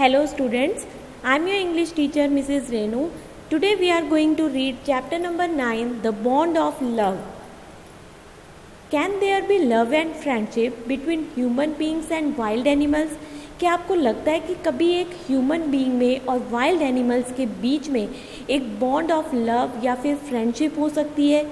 Hello students, I am your English teacher Mrs. Renu. Today we are going to read chapter number 9, The Bond of Love. Can there be love and friendship between human beings and wild animals? क्या आपको लगता है कि कभी एक human being में और wild animals के बीच में एक बॉन्ड ऑफ लव या फिर फ्रेंडशिप हो सकती है?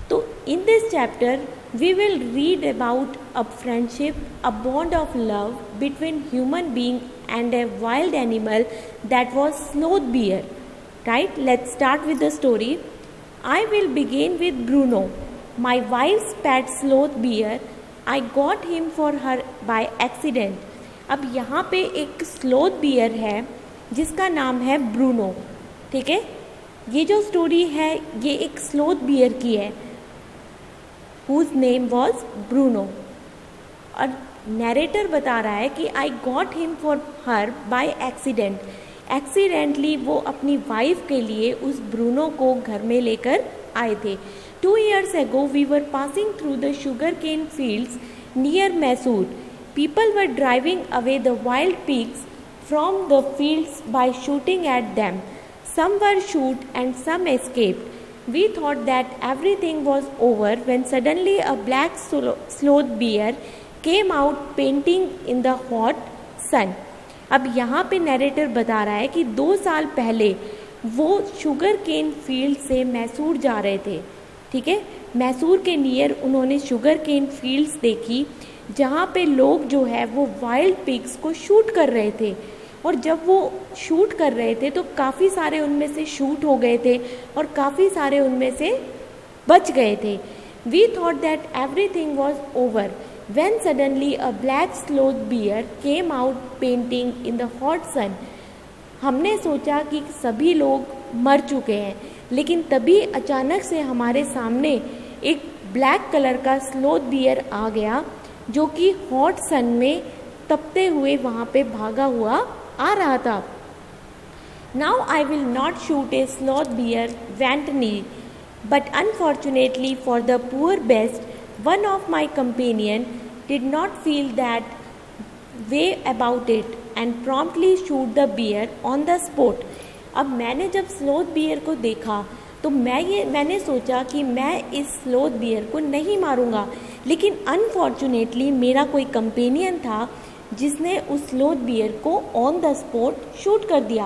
तो in this chapter we will read about a friendship, a bond of love between human being and a wild animal that was sloth bear. Right? Let's start with the story. I will begin with Bruno, my wife's pet sloth bear. I got him for her by accident. अब यहाँ पे एक sloth beer है जिसका नाम है Bruno. ठीक है, ये जो स्टोरी है ये एक स्लोथ बियर की है whose name was Bruno. और नैरेटर बता रहा है कि I got him for her by accident. Accidentally वो अपनी वाइफ के लिए उस ब्रूनो को घर में लेकर आए थे. 2 years ago we were passing through the sugarcane fields near Mysore. People were driving away the wild pigs from the fields by shooting at them. Some were shot and some escaped. We thought that everything was over when suddenly a black sloth bear came out painting in the hot sun. अब यहाँ पे narrator बता रहा है कि 2 साल पहले वो शुगर केन फील्ड से मैसूर जा रहे थे. ठीक है, मैसूर के नियर उन्होंने शुगर केन फील्ड्स देखी जहाँ पे लोग जो है वो वाइल्ड पिग्स को शूट कर रहे थे. और जब वो शूट कर रहे थे तो काफ़ी सारे उनमें से शूट हो गए थे और काफ़ी सारे उनमें से बच गए थे. We thought that everything was over when suddenly a black sloth bear came out panting in the hot sun. हमने सोचा कि सभी लोग मर चुके हैं, लेकिन तभी अचानक से हमारे सामने एक ब्लैक कलर का स्लोथ बियर आ गया जो कि हॉट सन में तपते हुए वहाँ पे भागा हुआ आ रहा था. Now I will not shoot a sloth bear wantonly, but unfortunately for the poor beast, one of my companion did not feel that way about it and promptly shoot the bear on the spot. अब मैंने जब sloth bear को देखा तो मैंने सोचा कि मैं इस स्लोथ बियर को नहीं मारूंगा, लेकिन अनफॉर्चुनेटली मेरा कोई कंपेनियन था जिसने उस स्लोथ बियर को ऑन द स्पॉट शूट कर दिया.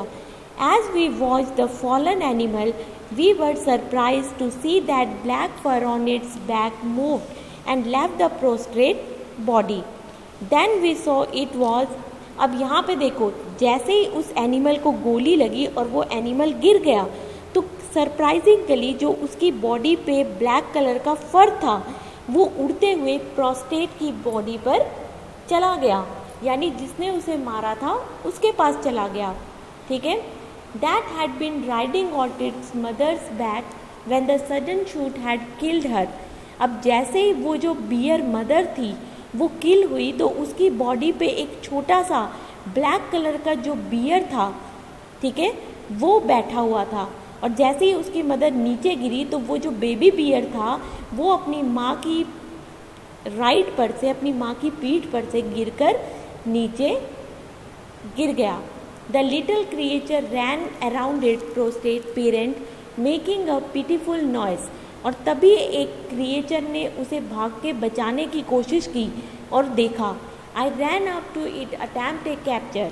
As we watch the fallen animal we were surprise to see that black fur on its back moved and left the prostrate body. Then we saw it was. अब यहाँ पे देखो, जैसे ही उस animal को गोली लगी और वो एनिमल गिर गया तो सरप्राइजिंगली जो उसकी बॉडी पे ब्लैक कलर का फर था वो उड़ते हुए प्रोस्टेट की बॉडी पर चला गया, यानी जिसने उसे मारा था उसके पास चला गया. ठीक है, that had been riding on its mother's back when the sudden shoot had killed her. अब जैसे ही वो जो बियर मदर थी वो किल हुई तो उसकी बॉडी पे एक छोटा सा ब्लैक कलर का जो बियर था, ठीक है, वो बैठा हुआ था. और जैसे ही उसकी मदर नीचे गिरी तो वो जो बेबी बियर था वो अपनी माँ की राइट पर से, अपनी माँ की पीठ पर से गिरकर नीचे गिर गया. The little creature ran around it prostrate parent making a pitiful noise. और तभी एक क्रिएचर ने उसे भाग के बचाने की कोशिश की और देखा. I ran up to it attempt a capture.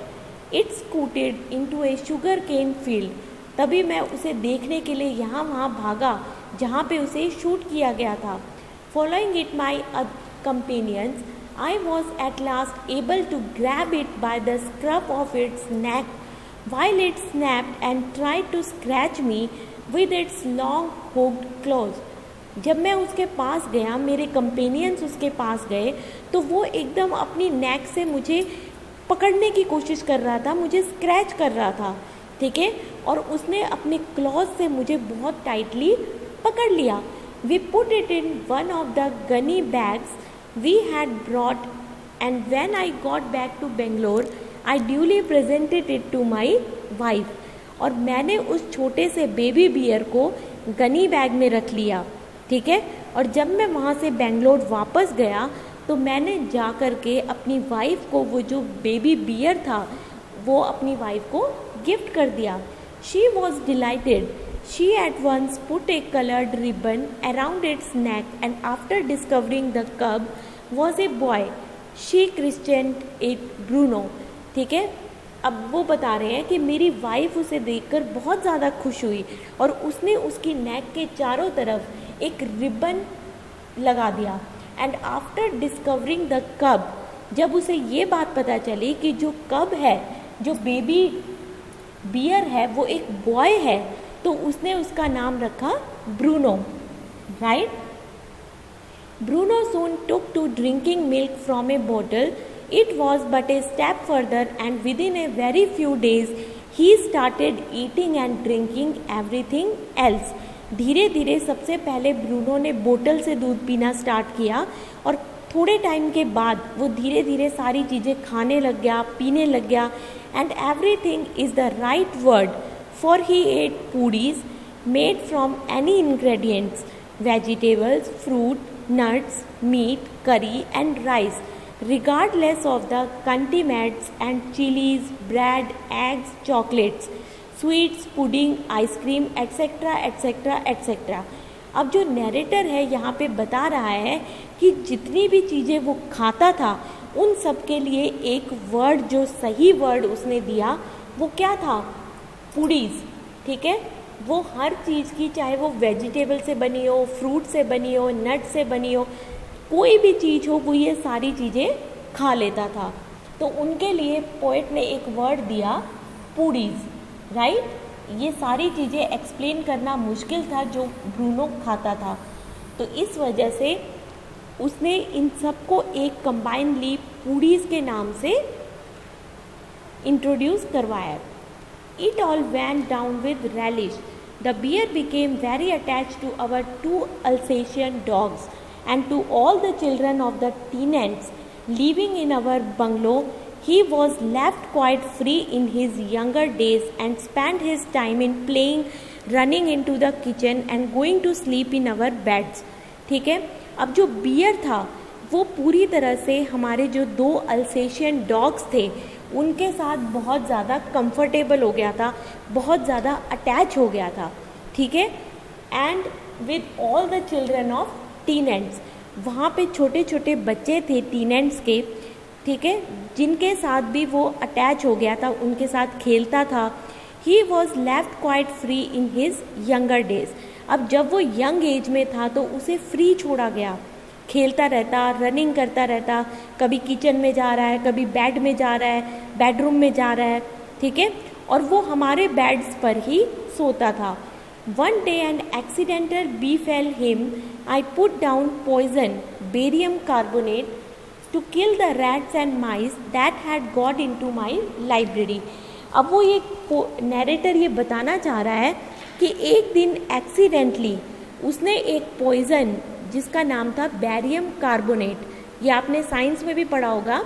It scooted into a sugar cane field. तभी मैं उसे देखने के लिए यहाँ वहाँ भागा जहाँ पे उसे शूट किया गया था. Following it my companions, I was at last able to grab it by the scruff of its neck while it snapped and tried to scratch me with its long hooked claws. जब मैं उसके पास गया, मेरे companions उसके पास गए तो वो एकदम अपनी नेक से मुझे पकड़ने की कोशिश कर रहा था, मुझे स्क्रैच कर रहा था. ठीक है, और उसने अपने क्लॉज से मुझे बहुत टाइटली पकड़ लिया. We put it in one of the gunny bags we had brought, and when I got back to Bangalore, I duly presented it to my wife. और मैंने उस छोटे से बेबी बियर को गनी बैग में रख लिया. ठीक है, और जब मैं वहाँ से बेंगलोर वापस गया तो मैंने जा कर के अपनी वाइफ को वो जो बेबी बियर था वो अपनी वाइफ को गिफ्ट कर दिया। She was delighted. She at once put a coloured ribbon around its neck and after discovering the cub was a boy she christened it Bruno. ठीक है, अब वो बता रहे हैं कि मेरी वाइफ उसे देखकर बहुत ज़्यादा खुश हुई और उसने उसकी नेक के चारों तरफ एक रिबन लगा दिया। एंड आफ्टर डिस्कवरिंग द कब, जब उसे ये बात पता चली कि जो कब है, जो बेबी बियर है, वो एक बॉय है, तो उसने उसका नाम रखा Bruno, right. Bruno soon took to drinking milk from a bottle. It was but a step further, and within a very few days he started eating and drinking everything else. धीरे धीरे सबसे पहले ब्रूनो ने बोतल से दूध पीना start किया और थोड़े टाइम के बाद वो धीरे धीरे सारी चीज़ें खाने लग गया, पीने लग गया। And everything is the right word, for he ate puris made from any ingredients, vegetables, fruit, nuts, meat, curry and rice, regardless of the condiments and chilies, bread, eggs, chocolates, sweets, pudding, ice cream, etc. etc. etc. अब जो narrator है यहाँ पे बता रहा है कि जितनी भी चीज़ें वो खाता था उन सब के लिए एक वर्ड, जो सही वर्ड उसने दिया वो क्या था? पूड़ीज। ठीक है, वो हर चीज़ की, चाहे वो वेजिटेबल से बनी हो, फ्रूट से बनी हो, नट से बनी हो, कोई भी चीज़ हो, वो ये सारी चीज़ें खा लेता था। तो उनके लिए पोएट ने एक वर्ड दिया, पूड़ीज, राइट। ये सारी चीज़ें एक्सप्लेन करना मुश्किल था जो ब्रूनो खाता था, तो इस वजह से उसने इन सबको एक कंबाइनली पूड़ीज के नाम से इंट्रोड्यूस करवाया। It all went down with relish. The bear became very attached to our 2 Alsatian dogs and to all the children of the tenants living in our bungalow. He was left quite free in his younger days and spent his time in playing, running into the kitchen and going to sleep in our beds. ठीक है, अब जो beer था वो पूरी तरह से हमारे जो 2 अल्सेशियन डॉग्स थे उनके साथ बहुत ज़्यादा कंफर्टेबल हो गया था, बहुत ज़्यादा अटैच हो गया था। ठीक है, and with all the children of tenants, वहाँ पे छोटे छोटे बच्चे थे टीनेंट्स के, ठीक है, जिनके साथ भी वो अटैच हो गया था, उनके साथ खेलता था। He was left quite free in his younger days. अब जब वो यंग एज में था तो उसे फ्री छोड़ा गया, खेलता रहता, रनिंग करता रहता, कभी किचन में जा रहा है, कभी बेड में जा रहा है, बेडरूम में जा रहा है। ठीक है, और वो हमारे बेड्स पर ही सोता था। One day and accidental befell him, I put down poison barium carbonate to kill the rats and mice that had got into my library. अब वो ये नैरेटर ये बताना चाह रहा है कि एक दिन एक्सीडेंटली उसने एक पॉइजन जिसका नाम था बेरियम कार्बोनेट, ये आपने साइंस में भी पढ़ा होगा।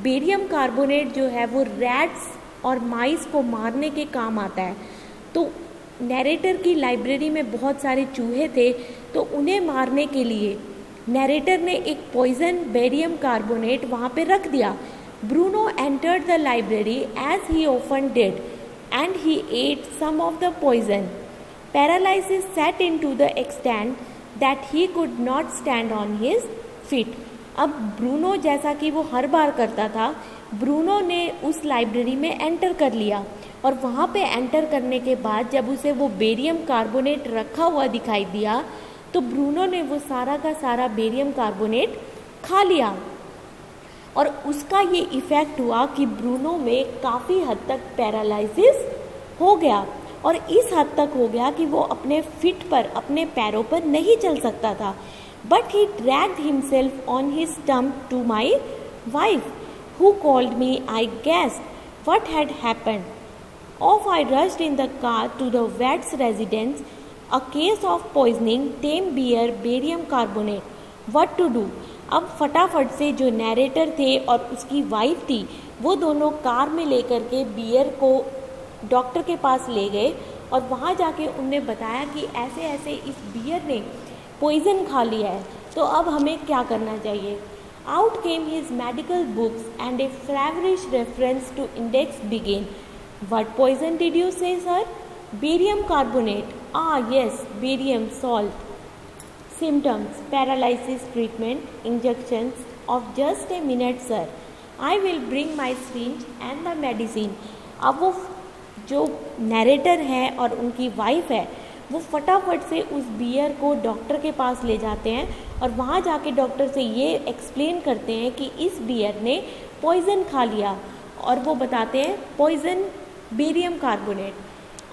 बेरियम कार्बोनेट जो है वो रैट्स और माइस को मारने के काम आता है। तो नैरेटर की लाइब्रेरी में बहुत सारे चूहे थे, तो उन्हें मारने के लिए नैरेटर ने एक पॉइजन बेरियम कार्बोनेट वहाँ पे रख दिया। Bruno entered the library as he often did and he ate some of the poison. Paralysis set into the extent that he could not stand on his feet. अब Bruno, जैसा कि वो हर बार करता था, ब्रूनो ने उस लाइब्रेरी में enter कर लिया और वहाँ पे एंटर करने के बाद जब उसे वो बेरियम कार्बोनेट रखा हुआ दिखाई दिया तो ब्रूनो ने वो सारा का सारा बेरियम कार्बोनेट खा लिया और उसका ये इफ़ेक्ट हुआ कि ब्रूनो में काफ़ी हद तक पैरालिसिस हो गया और इस हद तक हो गया कि वो अपने फिट पर, अपने पैरों पर नहीं चल सकता था। But he dragged himself on his stump to my wife who called me. I guessed what had happened. Off I rushed in the car to the vet's residence, a case of poisoning, tame bear, barium carbonate, what to do. अब फटाफट से जो narrator थे और उसकी wife थी वो दोनों कार में लेकर के बियर को डॉक्टर के पास ले गए और वहाँ जाके उनने बताया कि ऐसे ऐसे इस बियर ने पॉइज़न खा लिया है, तो अब हमें क्या करना चाहिए। Out came his medical books and a feverish reference to index began. What poison did you say, sir? Barium carbonate. Ah, yes, barium salt. Symptoms: paralysis, treatment, injections of just a minute, sir. I will bring my syringe and the medicine. अब वो जो narrator है और उनकी wife है वो फटाफट से उस बियर को डॉक्टर के पास ले जाते हैं और वहाँ जाके डॉक्टर से ये एक्सप्लेन करते हैं कि इस बियर ने पॉइज़न खा लिया और वो बताते हैं पॉइज़न बेरियम कार्बोनेट।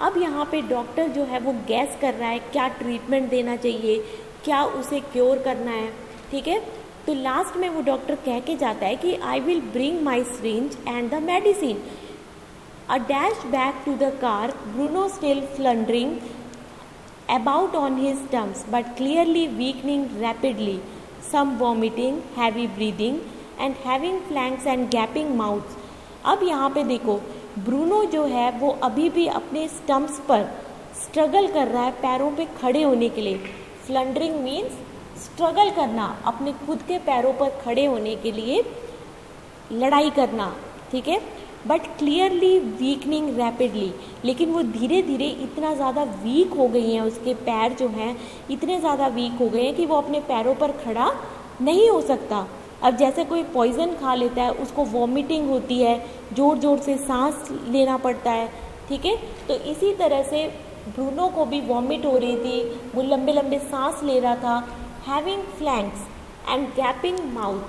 अब यहाँ पे डॉक्टर जो है वो गैस कर रहा है क्या ट्रीटमेंट देना चाहिए, क्या उसे क्योर करना है, ठीक है। तो लास्ट में वो डॉक्टर कह के जाता है कि I will bring my syringe and the medicine. A dash back to the car, Bruno still floundering about on his stumps, but clearly weakening rapidly. Some vomiting, heavy breathing, and having flanks and gaping mouths. अब यहाँ पे देखो Bruno जो है वो अभी भी अपने स्टम्प्स पर स्ट्रगल कर रहा है पैरों पे खड़े होने के लिए। फ्लंडरिंग मीन्स स्ट्रगल करना, अपने खुद के पैरों पर खड़े होने के लिए लड़ाई करना, ठीक है। बट क्लियरली वीकनिंग रैपिडली, लेकिन वो धीरे धीरे इतना ज़्यादा वीक हो गई हैं, उसके पैर जो हैं इतने ज़्यादा वीक हो गए हैं कि वो अपने पैरों पर खड़ा नहीं हो सकता। अब जैसे कोई पॉइज़न खा लेता है उसको वॉमिटिंग होती है, ज़ोर ज़ोर से सांस लेना पड़ता है, ठीक है। तो इसी तरह से ब्रूनो को भी वॉमिट हो रही थी, वो लंबे लंबे सांस ले रहा था, having flanks and gapping mouth,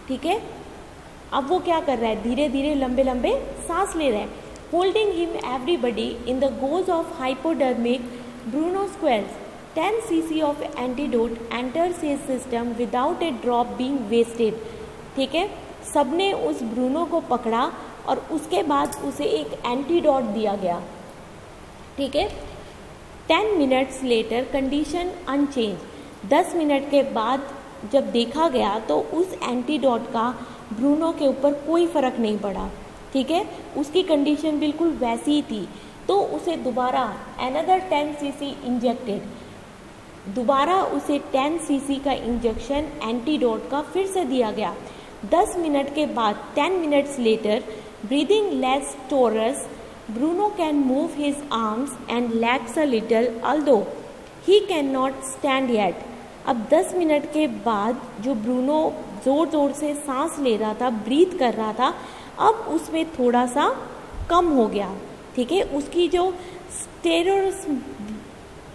ठीक है। अब वो क्या कर रहा है, धीरे धीरे लंबे लंबे सांस ले रहा है। Holding him everybody in the goes of hypodermic, Bruno squeals 10 cc of antidote enters his system without a drop being wasted, ठीक है। सबने उस ब्रूनो को पकड़ा और उसके बाद उसे एक एंटीडोट दिया गया, ठीक है। 10 minutes later condition unchange, 10 minute के बाद जब देखा गया तो उस एंटीडोट का ब्रूनो के ऊपर कोई फ़र्क नहीं पड़ा, ठीक है। उसकी कंडीशन बिल्कुल वैसी ही थी। तो उसे दोबारा अनदर 10 cc इंजेक्टेड, दोबारा उसे 10 cc का इंजेक्शन एंटीडोट का फिर से दिया गया। 10 मिनट के बाद 10 minutes later, breathing less torus, Bruno can move his arms and legs a little although he cannot stand स्टैंड येट। अब 10 मिनट के बाद जो ब्रूनो ज़ोर ज़ोर से सांस ले रहा था, ब्रीथ कर रहा था, अब उसमें थोड़ा सा कम हो गया, ठीक है। उसकी जो स्टेरस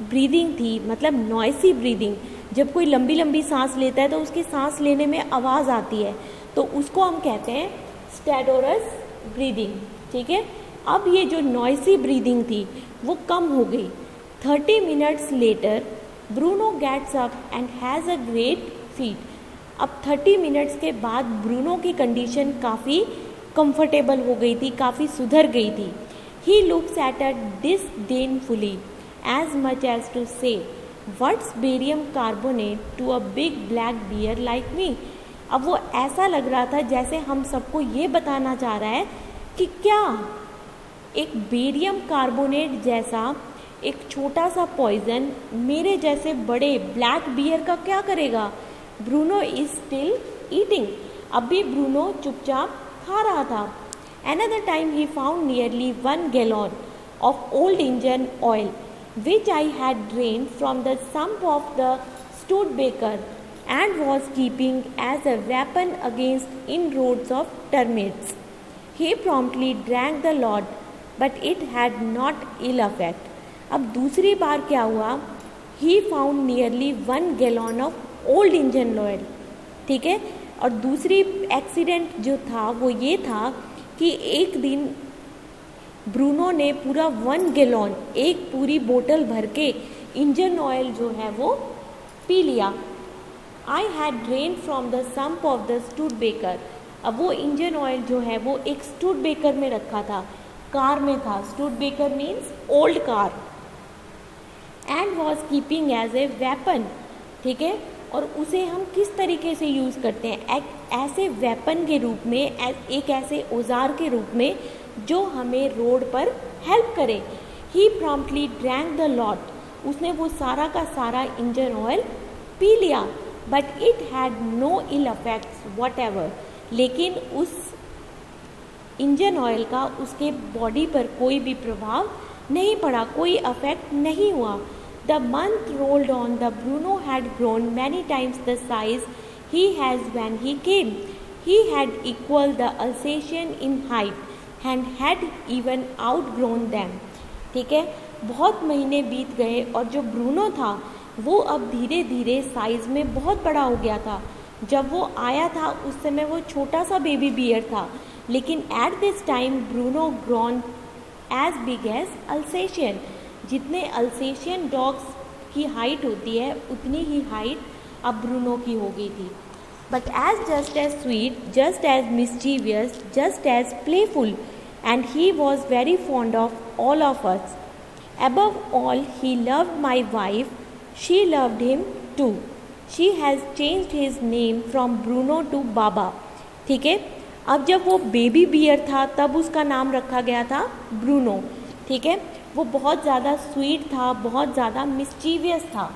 ब्रीदिंग थी, मतलब नॉइसी ब्रीदिंग, जब कोई लंबी लंबी सांस लेता है तो उसकी सांस लेने में आवाज़ आती है, तो उसको हम कहते हैं स्टेडोरस ब्रीदिंग, ठीक है। अब ये जो नॉइसी ब्रीदिंग थी वो कम हो गई। 30 minutes later, Bruno gets up and has a great feet. अब 30 मिनट्स के बाद ब्रूनो की कंडीशन काफ़ी कंफर्टेबल हो गई थी, काफ़ी सुधर गई थी। He looks at a disdainfully as much as to say what's barium carbonate to a big black bear like me. अब वो ऐसा लग रहा था जैसे हम सबको ये बताना चाह रहा है कि क्या एक बेरियम कार्बोनेट जैसा एक छोटा सा पॉइजन मेरे जैसे बड़े ब्लैक बियर का क्या करेगा। ब्रूनो इज स्टिल ईटिंग, अब भी ब्रूनो चुपचाप खा रहा था। Another time he found nearly 1 gallon of old engine oil which I had drain from the sump of the Studebaker and was keeping as a weapon against inroads of termites. He promptly drank the lot but it had not ill effect. अब दूसरी बार क्या हुआ, he found nearly 1 gallon of old engine oil, ठीक है। और दूसरी accident जो था वो ये था कि एक दिन ब्रूनो ने पूरा 1 gallon, एक पूरी बोतल भर के इंजन ऑयल जो है वो पी लिया। I had drain from the sump of the Studebaker. अब वो इंजन ऑयल जो है वो एक स्टूडबेकर में रखा था, कार में था। Studebaker means old car. And was keeping as a weapon, ठीक है। और उसे हम किस तरीके से यूज़ करते हैं, एक ऐसे वेपन के रूप में, एक ऐसे औजार के रूप में जो हमें रोड पर हेल्प करे। He promptly drank the lot, उसने वो सारा का सारा इंजन ऑयल पी लिया। But it had no ill effects whatever, लेकिन उस इंजन ऑयल का उसके बॉडी पर कोई भी प्रभाव नहीं पड़ा, कोई अफेक्ट नहीं हुआ. The month rolled on. The Bruno had grown many times the size he has when he came. He had equaled the Alsatian in height and had even outgrown them. ठीक है, बहुत महीने बीत गए और जो ब्रूनो था वो अब धीरे धीरे साइज में बहुत बड़ा हो गया था. जब वो आया था उस समय वो छोटा सा बेबी बियर था, लेकिन at this time Bruno grown as big as Alsatian. जितने अल्सेशियन डॉग्स की हाइट होती है उतनी ही हाइट अब ब्रूनो की हो गई थी. But as just as sweet, just as mischievous, just as playful, and he was very fond of all of us. Above all he loved my wife, she loved him too. She has changed his name from Bruno to Baba. ठीक है, अब जब वो baby bear था तब उसका नाम रखा गया था ब्रूनो. ठीक है, वो बहुत ज़्यादा स्वीट था, बहुत ज़्यादा मिस्चीवियस था.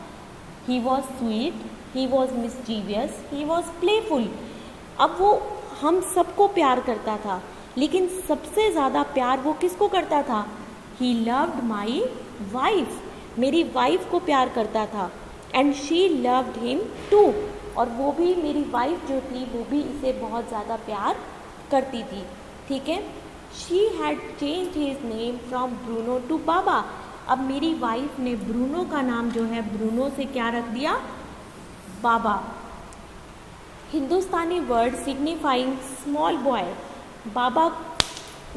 He was sweet, he was mischievous, he was playful. अब वो हम सबको प्यार करता था, लेकिन सबसे ज़्यादा प्यार वो किसको करता था? ही लव्ड माई वाइफ, मेरी वाइफ को प्यार करता था. And she loved him too, और वो भी मेरी वाइफ जो थी वो भी इसे बहुत ज़्यादा प्यार करती थी. ठीक है, she had change his name from Bruno to Baba. अब मेरी वाइफ ने ब्रूनो का नाम जो है ब्रूनो से क्या रख दिया? Baba. Hindustani word signifying small boy.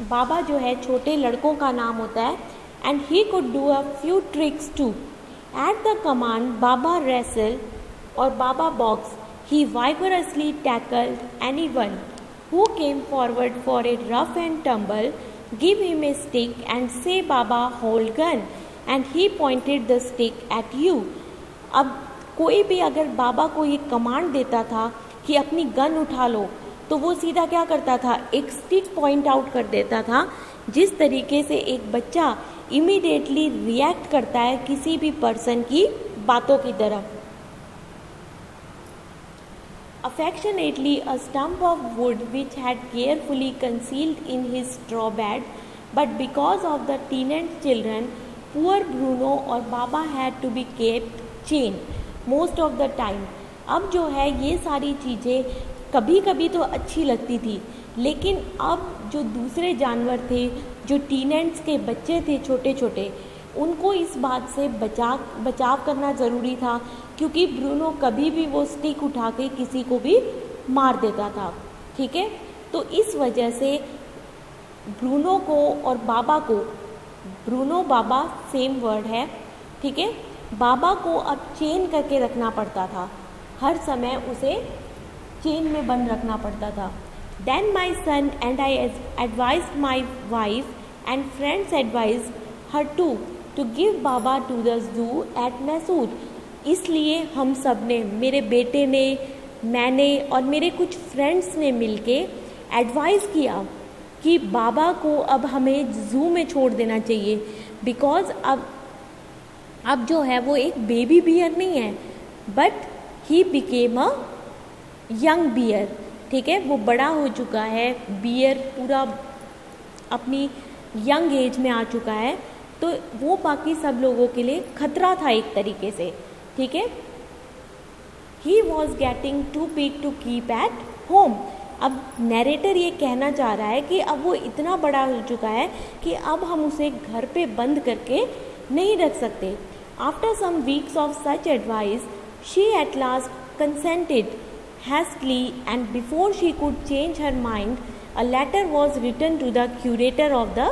Baba जो है छोटे लड़कों का नाम होता है. And he could do a few tricks too. At the command Baba wrestle और Baba box, he vigorously tackled anyone who came forward for a rough and tumble. Give him a stick and say Baba hold gun, and he pointed the stick at you. अब कोई भी अगर बाबा को ये command देता था कि अपनी गन उठा लो, तो वो सीधा क्या करता था? एक स्टिक पॉइंट आउट कर देता था. जिस तरीके से एक बच्चा इमीडिएटली रिएक्ट करता है किसी भी पर्सन की बातों की तरफ. Affectionately, a stump of wood which had carefully concealed in his straw bed, but because of the tenant children, poor Bruno और बाबा had to be kept chained most of the time. अब जो है ये सारी चीज़ें कभी कभी तो अच्छी लगती थी, लेकिन अब जो दूसरे जानवर थे, जो टीनेंट्स के बच्चे थे छोटे छोटे, उनको इस बात से बचाव करना ज़रूरी था, क्योंकि ब्रूनो कभी भी वो स्टिक उठा के किसी को भी मार देता था. ठीक है, तो इस वजह से ब्रूनो को और बाबा को, ब्रूनो बाबा सेम वर्ड है. ठीक है, बाबा को अब चेन करके रखना पड़ता था, हर समय उसे चेन में बंद रखना पड़ता था. Then my son and I advised my wife and friends advised her to give Baba to the zoo at Mysore. इसलिए हम सब ने, मेरे बेटे ने, मैंने और मेरे कुछ फ्रेंड्स ने मिलके एडवाइस किया कि बाबा को अब हमें जू में छोड़ देना चाहिए, बिकॉज अब जो है वो एक बेबी बियर नहीं है, but he became a young bear. ठीक है, वो बड़ा हो चुका है, बियर पूरा अपनी यंग एज में आ चुका है, तो वो बाकी सब लोगों के लिए खतरा था एक तरीके से. ठीक है, he was getting too big to keep at home. अब नैरेटर ये कहना चाह रहा है कि अब वो इतना बड़ा हो चुका है कि अब हम उसे घर पे बंद करके नहीं रख सकते. After some weeks of such advice, she at last consented hastily, and before she could change her mind, a letter was written to the curator of the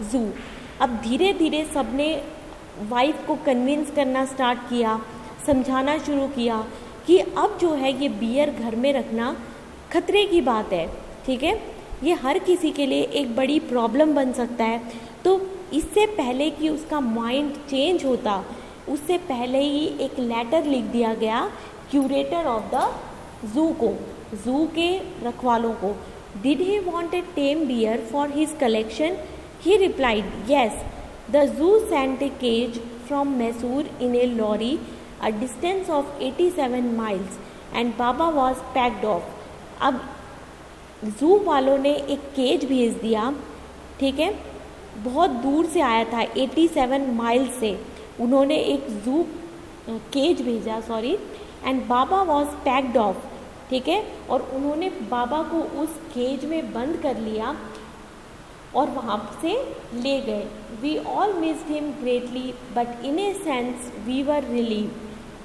zoo. अब धीरे धीरे सबने वाइफ को कन्विंस करना स्टार्ट किया, समझाना शुरू किया कि अब जो है ये बियर घर में रखना खतरे की बात है. ठीक है, ये हर किसी के लिए एक बड़ी प्रॉब्लम बन सकता है. तो इससे पहले कि उसका माइंड चेंज होता, उससे पहले ही एक लेटर लिख दिया गया क्यूरेटर ऑफ द जू को, जू के रखवालों को. Did he want a tame bear for his collection? He replied yes. The zoo sent a cage from Mysore in a lorry, a distance of 87 miles, and Baba was packed off. अब zoo वालों ने एक cage भेज दिया, ठीक है, बहुत दूर से आया था, 87 माइल से उन्होंने एक ज़ू केज भेजा, sorry, and Baba was packed of, ठीक है, और उन्होंने बाबा को उस केज में बंद कर लिया और वहाँ से ले गए. We all missed him greatly but in a sense we were relieve,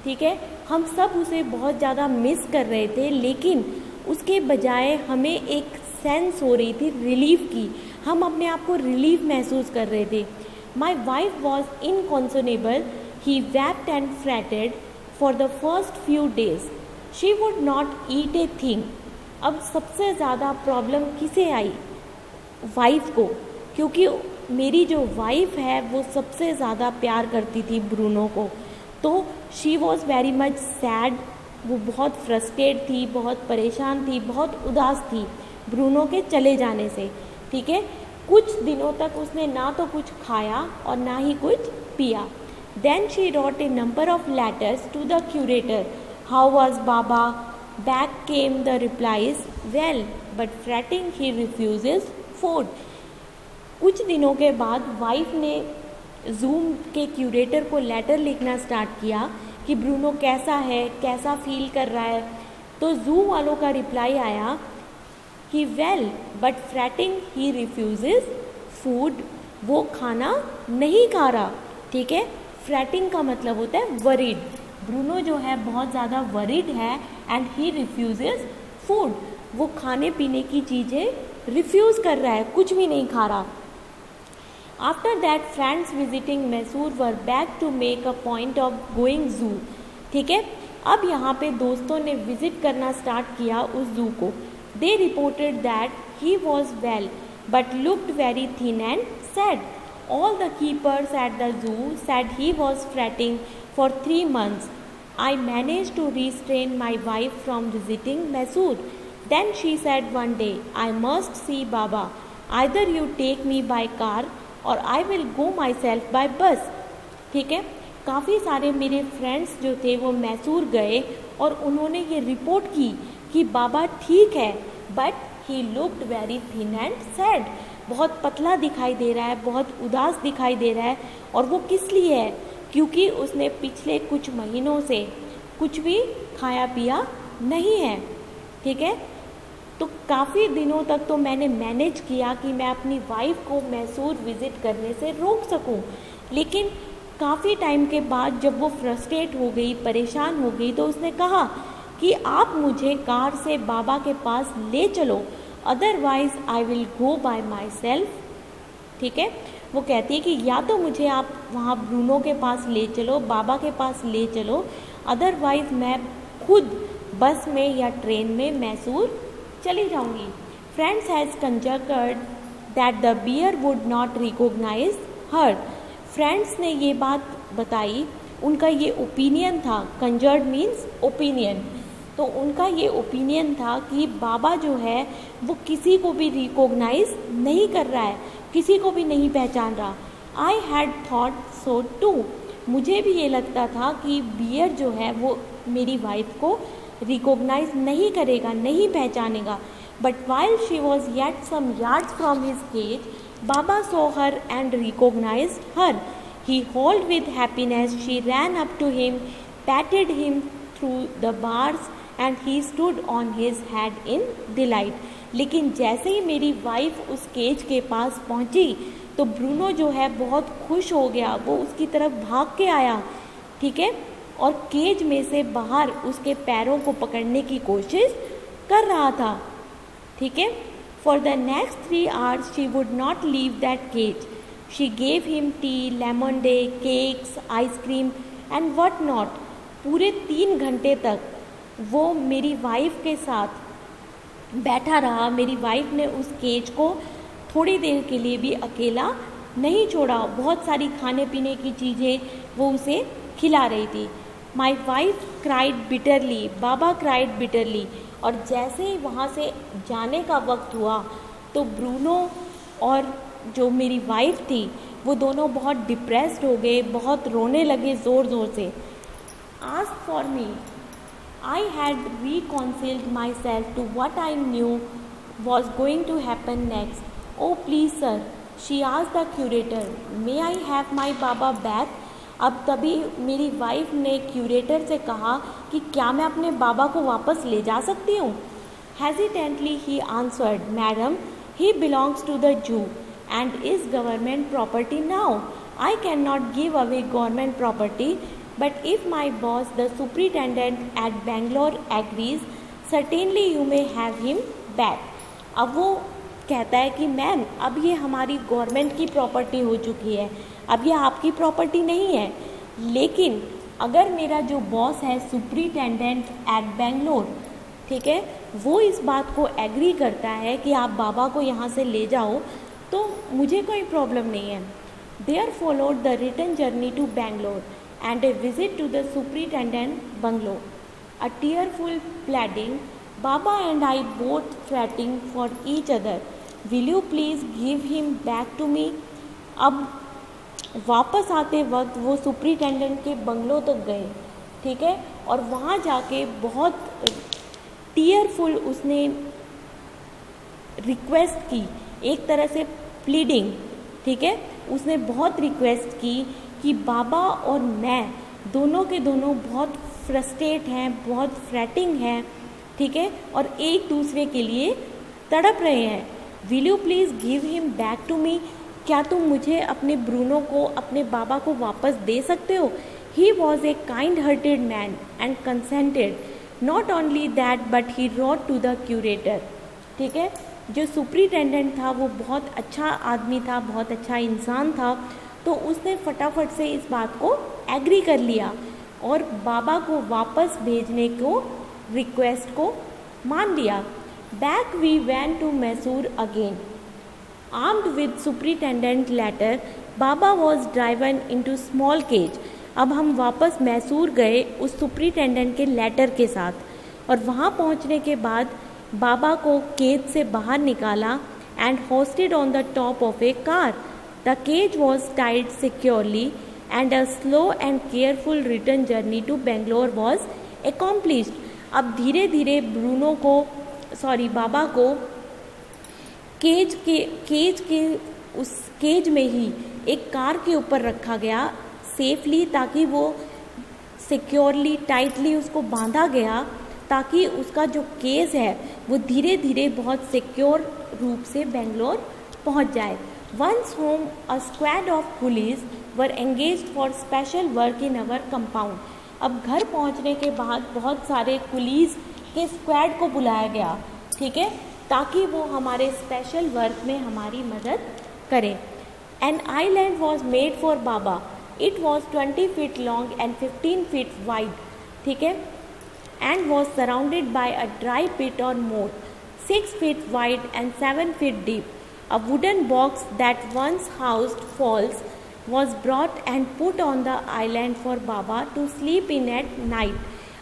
ठीक है, हम सब उसे बहुत ज़्यादा मिस कर रहे थे, लेकिन उसके बजाय हमें एक सेंस हो रही थी रिलीफ की, हम अपने आप को रिलीफ महसूस कर रहे थे. My wife was inconsolable, he wept and fretted for the first few days, she would not eat a thing. अब सबसे ज़्यादा प्रॉब्लम किसे आई? वाइफ को, क्योंकि मेरी जो वाइफ है वो सबसे ज़्यादा प्यार करती थी ब्रूनो को. तो she was very much sad, वो बहुत फ्रस्ट्रेट थी, बहुत परेशान थी, बहुत उदास थी ब्रूनो के चले जाने से, ठीक है. कुछ दिनों तक उसने ना तो कुछ खाया और ना ही कुछ पिया. Then she wrote a number of letters to the curator. How was Baba? Back came the replies, well but fretting he refuses food. कुछ दिनों के बाद वाइफ ने जूम के क्यूरेटर को लेटर लिखना स्टार्ट किया कि ब्रूनो कैसा है, कैसा फील कर रहा है. तो जू वालों का रिप्लाई आया कि well but fretting he refuses food, वो खाना नहीं खा रहा, ठीक है. फ्रैटिंग का मतलब होता है वरीड. ब्रूनो जो है बहुत ज़्यादा वरीड है एंड ही रिफ्यूजेस फूड, वो खाने पीने की चीज़ें रिफ्यूज़ कर रहा है, कुछ भी नहीं खा रहा. After that friends visiting Mysore were back to make a point of going zoo, ठीक है. अब यहाँ पे दोस्तों ने विजिट करना स्टार्ट किया उस जू को. दे reported that he was well but looked very thin and sad. All the keepers at the zoo said he was fretting for 3 months. I managed to restrain my wife from visiting Mysore. Then she said one day, I must see Baba. Either you take me by car or I will go myself by bus. ठीक है. काफ़ी सारे मेरे friends जो थे वो मैसूर गए और उन्होंने ये रिपोर्ट की कि बाबा ठीक है but he looked very thin and sad, बहुत पतला दिखाई दे रहा है, बहुत उदास दिखाई दे रहा है. और वो किस लिए है? क्योंकि उसने पिछले कुछ महीनों से कुछ भी खाया पिया नहीं है, ठीक है. तो काफ़ी दिनों तक तो मैंने मैनेज किया कि मैं अपनी वाइफ को मैसूर विज़िट करने से रोक सकूं, लेकिन काफ़ी टाइम के बाद जब वो फ्रस्ट्रेट हो गई, परेशान हो गई, तो उसने कहा कि आप मुझे कार से बाबा के पास ले चलो, otherwise I will go bye my self, ठीक है. वो कहती है कि या तो मुझे आप वहाँ ब्रूनो के पास ले चलो, बाबा के पास ले चलो, अदरवाइज मैं खुद बस में या ट्रेन में मैसूर चली जाऊँगी. Friends has concurred that the bear would not recognise her. Friends ने ये बात बताई, उनका ये ओपिनियन था. Concurred means opinion. तो उनका ये ओपिनियन था कि बाबा जो है वो किसी को भी रिकॉग्नाइज नहीं कर रहा है, किसी को भी नहीं पहचान रहा. I had thought so too. मुझे भी ये लगता था कि बियर जो है वो मेरी वाइफ को रिकॉग्नाइज नहीं करेगा, नहीं पहचानेगा. But while she was yet some yards from his cage, Baba saw her and recognise her. He howled with happiness. She ran up to him, patted him through the bars and he stood on his head in delight. लेकिन जैसे ही मेरी wife उस cage के पास पहुंची तो Bruno जो है बहुत खुश हो गया, वो उसकी तरफ भाग के आया, ठीक है, और केज में से बाहर उसके पैरों को पकड़ने की कोशिश कर रहा था, ठीक है. For the next 3 hours she would not leave that cage. She gave him tea, lemonade, cakes, ice cream and what not. पूरे 3 घंटे तक वो मेरी वाइफ के साथ बैठा रहा. मेरी वाइफ ने उस केज को थोड़ी देर के लिए भी अकेला नहीं छोड़ा. बहुत सारी खाने पीने की चीज़ें वो उसे खिला रही थी. My wife cried bitterly, Baba cried bitterly. और जैसे ही वहाँ से जाने का वक्त हुआ तो ब्रूनो और जो मेरी वाइफ थी वो दोनों बहुत डिप्रेस्ड हो गए, बहुत रोने लगे ज़ोर ज़ोर से. Ask for me, I had reconciled myself to what I knew was going to happen next. Oh please sir, she asked the curator, may I have my Baba back? अब तभी मेरी वाइफ ने क्यूरेटर से कहा कि क्या मैं अपने बाबा को वापस ले जा सकती हूँ? Hesitantly he answered, Madam, he belongs to the Jew and is government property now. I cannot give away government property, but if my boss, the superintendent at Bangalore, agrees, certainly you may have him back. अब वो कहता है कि ma'am, अब ये हमारी government की property हो चुकी है, अब ये आपकी प्रॉपर्टी नहीं है, लेकिन अगर मेरा जो बॉस है सुपरिटेंडेंट एट बेंगलोर, ठीक है, वो इस बात को एग्री करता है कि आप बाबा को यहाँ से ले जाओ, तो मुझे कोई प्रॉब्लम नहीं है. There followed the return journey to Bangalore and a visit to the superintendent bungalow. A tearful pleading, Baba and I both fretting for each other. Will you please give him back to me? अब वापस आते वक्त वो superintendent के bungalow तक गए, ठीक है, और वहाँ जाके बहुत टीयरफुल उसने रिक्वेस्ट की, एक तरह से प्लीडिंग, ठीक है, उसने बहुत रिक्वेस्ट की कि बाबा और मैं दोनों के दोनों बहुत फ्रस्ट्रेट हैं, बहुत फ्रेटिंग हैं, ठीक है, और एक दूसरे के लिए तड़प रहे हैं. Will you please give him back to me? क्या तुम मुझे अपने ब्रूनो को, अपने बाबा को वापस दे सकते हो? He was a kind hearted man and consented. Not only that but he wrote to the curator. ठीक है, जो सुपरिटेंडेंट था वो बहुत अच्छा आदमी था, बहुत अच्छा इंसान था, तो उसने फटाफट से इस बात को एग्री कर लिया और बाबा को वापस भेजने को रिक्वेस्ट को मान लिया. Back we went to Mysore again. Armed with superintendent letter, Baba was driven into small cage. अब हम वापस मैसूर गए उस सुपरिटेंडेंट के लेटर के साथ, और वहाँ पहुँचने के बाद बाबा को केज से बाहर निकाला and hosted on the top of A car. The cage was tied securely and a slow and careful return journey to Bangalore was accomplished. अब धीरे धीरे बाबा को केज के उस केज में ही एक कार के ऊपर रखा गया सेफली, ताकि वो सिक्योरली टाइटली उसको बांधा गया, ताकि उसका जो केस है वो धीरे धीरे बहुत सिक्योर रूप से बेंगलोर पहुंच जाए. Once home, a squad of police were engaged for special work in our compound. अब घर पहुंचने के बाद बहुत सारे पुलिस के स्क्वाड को बुलाया गया, ठीक है, ताकि वो हमारे स्पेशल वर्क में हमारी मदद करें. An island was made for Baba. It was 20 feet long and 15 feet wide, ठीक है, and was surrounded by a dry pit or moat, 6 feet wide and 7 feet deep. A wooden box that once housed fowls was brought and put on the island for Baba to sleep in at night.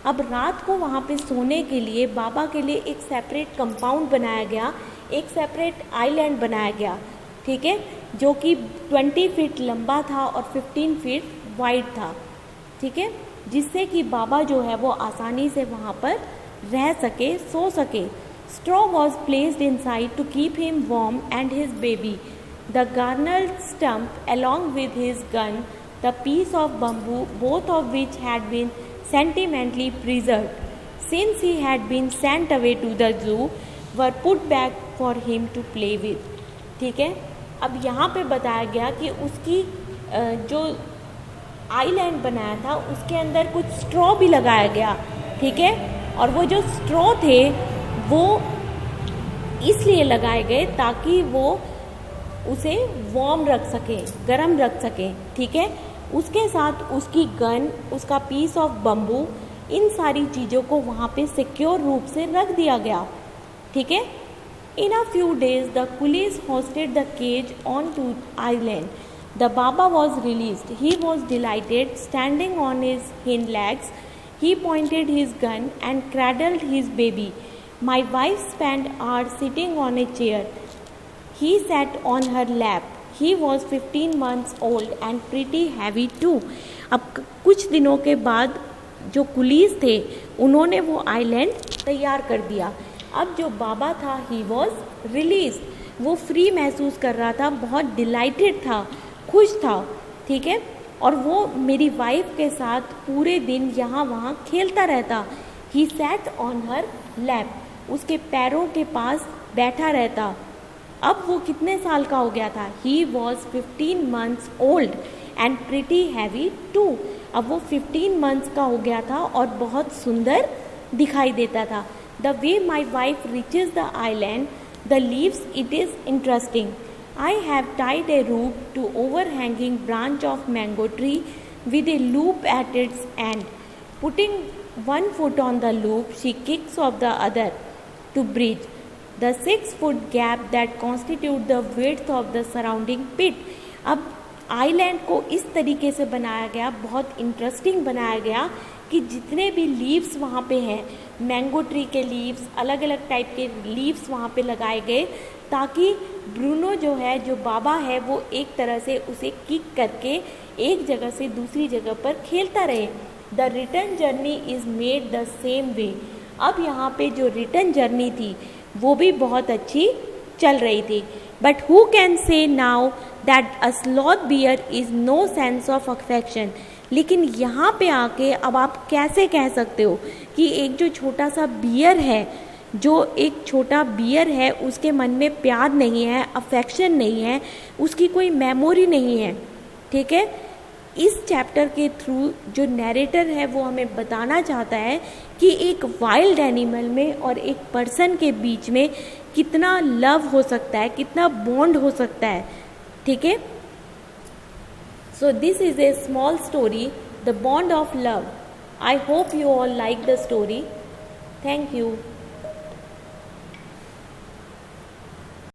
अब रात को वहाँ पे सोने के लिए बाबा के लिए एक सेपरेट कंपाउंड बनाया गया, एक सेपरेट आइलैंड बनाया गया, ठीक है, जो कि 20 फीट लंबा था और 15 फीट वाइड था, ठीक है, जिससे कि बाबा जो है वो आसानी से वहाँ पर रह सके, सो सके. Straw was placed inside to keep him warm and his baby. The garnered stump along with his gun, the piece of bamboo, both of which had been sentimentally preserved since he had been sent away to the zoo, were put back for him to play with. ठीक है, अब यहाँ पे बताया गया कि उसकी जो आइलैंड बनाया था उसके अंदर कुछ स्ट्रॉ भी लगाया गया, ठीक है, और वो जो स्ट्रॉ थे वो इसलिए लगाए गए ताकि वो उसे वार्म रख सके, गर्म रख सके, ठीक है. उसके साथ उसकी गन, उसका पीस ऑफ बम्बू, इन सारी चीज़ों को वहाँ पे सिक्योर रूप से रख दिया गया, ठीक है. In a few days the police hoisted the cage on to island. The Baba was released. He was delighted. Standing on his hind legs, he pointed his gun and cradled his baby. My wife spent hours sitting on a chair. He sat on her lap. He was 15 months old and pretty heavy too. अब कुछ दिनों के बाद जो police थे उन्होंने वो island तैयार कर दिया। अब जो बाबा था ही वॉज रिलीज, वो फ्री महसूस कर रहा था, बहुत डिलाइटेड था, खुश था, ठीक है। और वो मेरी वाइफ के साथ पूरे दिन यहाँ वहाँ खेलता रहता। He sat on her lap, उसके पैरों के पास बैठा रहता। अब वो कितने साल का हो गया था? He was 15 months old and pretty heavy too. अब वो 15 months का हो गया था और बहुत सुंदर दिखाई देता था। The way my wife reaches the island, the leaves it is interesting. I have tied a rope to overhanging branch of mango tree with a loop at its end. Putting one foot on the loop, she kicks off the other to bridge the 6-foot gap that constitute the width of the surrounding pit. अब island को इस तरीके से बनाया गया, बहुत interesting बनाया गया कि जितने भी लीव्स वहाँ पे हैं, मैंगो ट्री के लीव्स, अलग अलग टाइप के लीव्स वहाँ पे लगाए गए, ताकि ब्रूनो जो है, जो बाबा है, वो एक तरह से उसे किक करके एक जगह से दूसरी जगह पर खेलता रहे। The return journey is made the same way. अब यहाँ पे जो रिटर्न जर्नी थी वो भी बहुत अच्छी चल रही थी। But who can say now that a sloth bear is no sense of affection. लेकिन यहाँ पे आके अब आप कैसे कह सकते हो कि एक जो छोटा सा बियर है, जो एक छोटा बियर है, उसके मन में प्यार नहीं है, अफेक्शन नहीं है, उसकी कोई मेमोरी नहीं है, ठीक है। इस चैप्टर के थ्रू जो नैरेटर है वो हमें बताना चाहता है कि एक वाइल्ड एनिमल में और एक पर्सन के बीच में कितना लव हो सकता है, कितना बॉन्ड हो सकता है, ठीक है। So this is a small story, the bond of love. I hope you all like the story. Thank you.